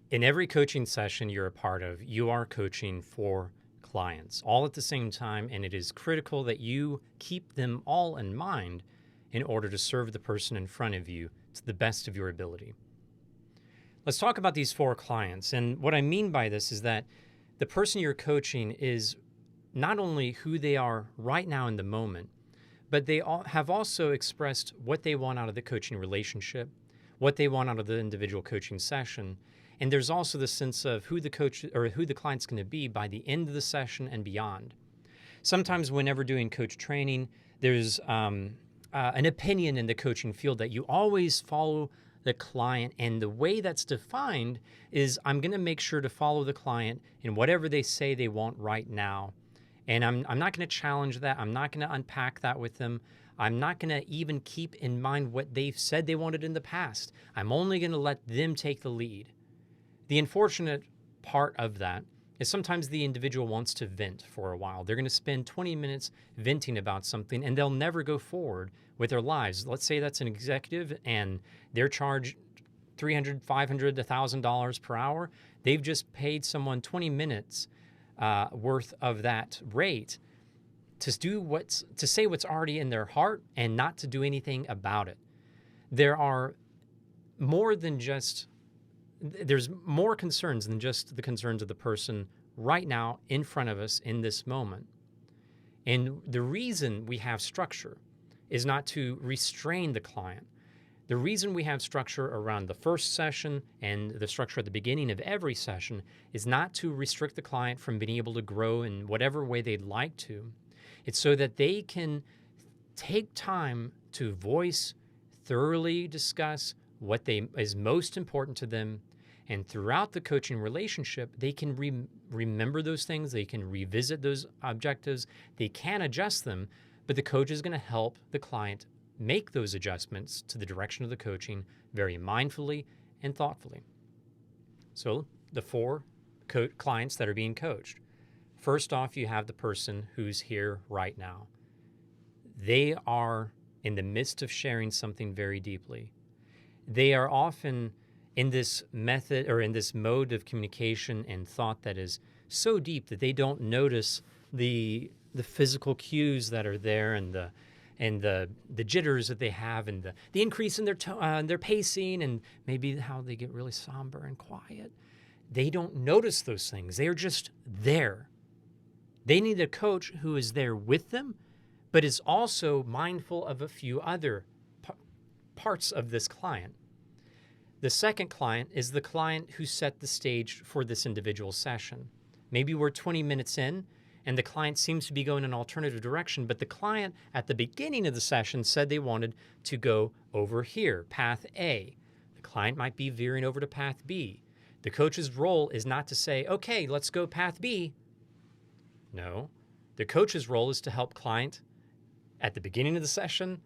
In every coaching session you're a part of, you are coaching for clients all at the same time, and it is critical that you keep them all in mind in order to serve the person in front of you to the best of your ability. Let's talk about these 4 clients. And what I mean by this is that the person you're coaching is not only who they are right now in the moment, but they all have also expressed what they want out of the coaching relationship, what they want out of the individual coaching session. And there's also the sense of who the coach or who the client's going to be by the end of the session and beyond. Sometimes whenever doing coach training, there's an opinion in the coaching field that you always follow the client. And the way that's defined is I'm going to make sure to follow the client in whatever they say they want right now. And I'm not going to challenge that. I'm not going to unpack that with them. I'm not going to even keep in mind what they've said they wanted in the past. I'm only going to let them take the lead. The unfortunate part of that is sometimes the individual wants to vent for a while. They're going to spend 20 minutes venting about something and they'll never go forward with their lives. Let's say that's an executive and they're charged $300, $500, $1,000 per hour. They've just paid someone 20 minutes worth of that rate to say what's already in their heart and not to do anything about it. There's more concerns than just the concerns of the person right now in front of us in this moment. And the reason we have structure is not to restrain the client. The reason we have structure around the first session and the structure at the beginning of every session is not to restrict the client from being able to grow in whatever way they'd like to. It's so that they can take time to voice, thoroughly discuss what is most important to them. And throughout the coaching relationship, they can remember those things. They can revisit those objectives. They can adjust them, but the coach is going to help the client make those adjustments to the direction of the coaching very mindfully and thoughtfully. So the 4 clients that are being coached. First off, you have the person who's here right now. They are in the midst of sharing something very deeply. They are often in this method or in this mode of communication and thought that is so deep that they don't notice the physical cues that are there and the jitters that they have and the increase in their pacing and maybe how they get really somber and quiet. They don't notice those things. They are just there. They need a coach who is there with them, but is also mindful of a few other parts of this client. The second client is the client who set the stage for this individual session. Maybe we're 20 minutes in and the client seems to be going in an alternative direction, but the client at the beginning of the session said they wanted to go over here, path A. The client might be veering over to path B. The coach's role is not to say, okay, let's go path B. No, the coach's role is to help client at the beginning of the session,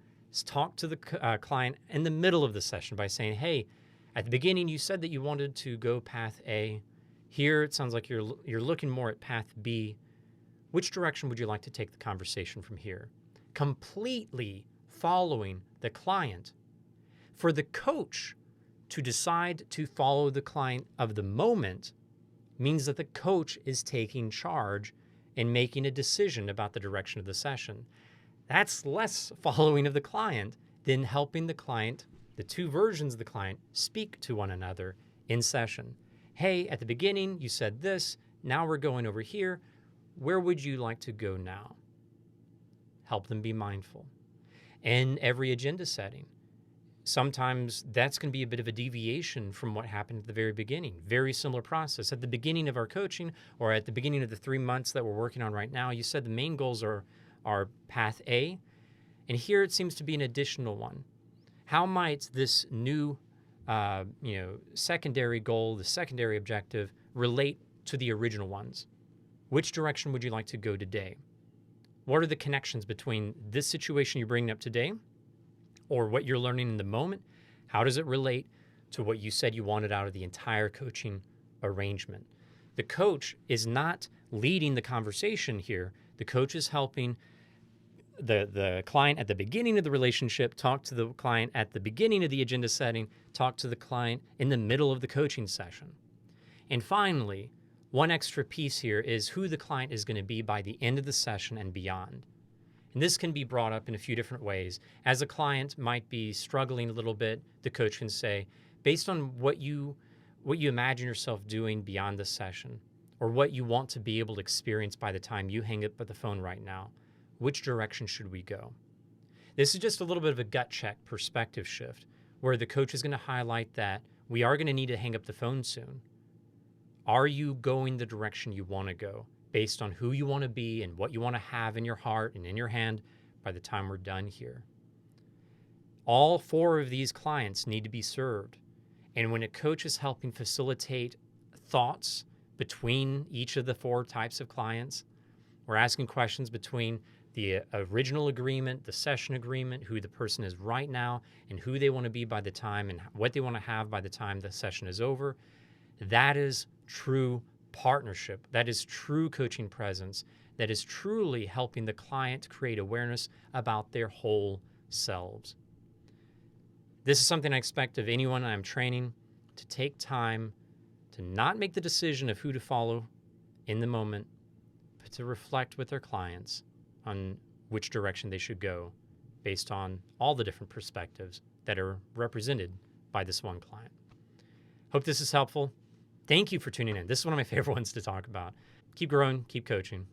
talk to the client in the middle of the session by saying, hey, at the beginning you said that you wanted to go path A. Here it sounds like you're looking more at path B. Which direction would you like to take the conversation from here? Completely following the client. For the coach to decide to follow the client of the moment means that the coach is taking charge and making a decision about the direction of the session. That's less following of the client than helping the client, the 2 versions of the client, speak to one another in session. Hey, at the beginning you said this, now we're going over here. Where would you like to go now? Help them be mindful. And every agenda setting, sometimes that's going to be a bit of a deviation from what happened at the very beginning. Very similar process. At the beginning of our coaching or at the beginning of the 3 months that we're working on right now, you said the main goals are path A, and here it seems to be an additional one. How might this new secondary goal, the secondary objective, relate to the original ones? Which direction would you like to go today? What are the connections between this situation you're bringing up today or what you're learning in the moment? How does it relate to what you said you wanted out of the entire coaching arrangement? The coach is not leading the conversation here. The coach is helping the client at the beginning of the relationship, talk to the client at the beginning of the agenda setting, talk to the client in the middle of the coaching session. And finally, one extra piece here is who the client is going to be by the end of the session and beyond. And this can be brought up in a few different ways. As a client might be struggling a little bit, the coach can say, based on what you imagine yourself doing beyond the session, or what you want to be able to experience by the time you hang up the phone right now, which direction should we go? This is just a little bit of a gut check perspective shift, where the coach is going to highlight that we are going to need to hang up the phone soon. Are you going the direction you want to go based on who you want to be and what you want to have in your heart and in your hand by the time we're done here? All 4 of these clients need to be served. And when a coach is helping facilitate thoughts between each of the 4 types of clients, we're asking questions between the original agreement, the session agreement, who the person is right now, and who they want to be by the time and what they want to have by the time the session is over. That is true partnership. That is true coaching presence. That is truly helping the client create awareness about their whole selves. This is something I expect of anyone I'm training, to take time to not make the decision of who to follow in the moment, but to reflect with their clients on which direction they should go based on all the different perspectives that are represented by this one client. Hope this is helpful. Thank you for tuning in. This is one of my favorite ones to talk about. Keep growing, keep coaching.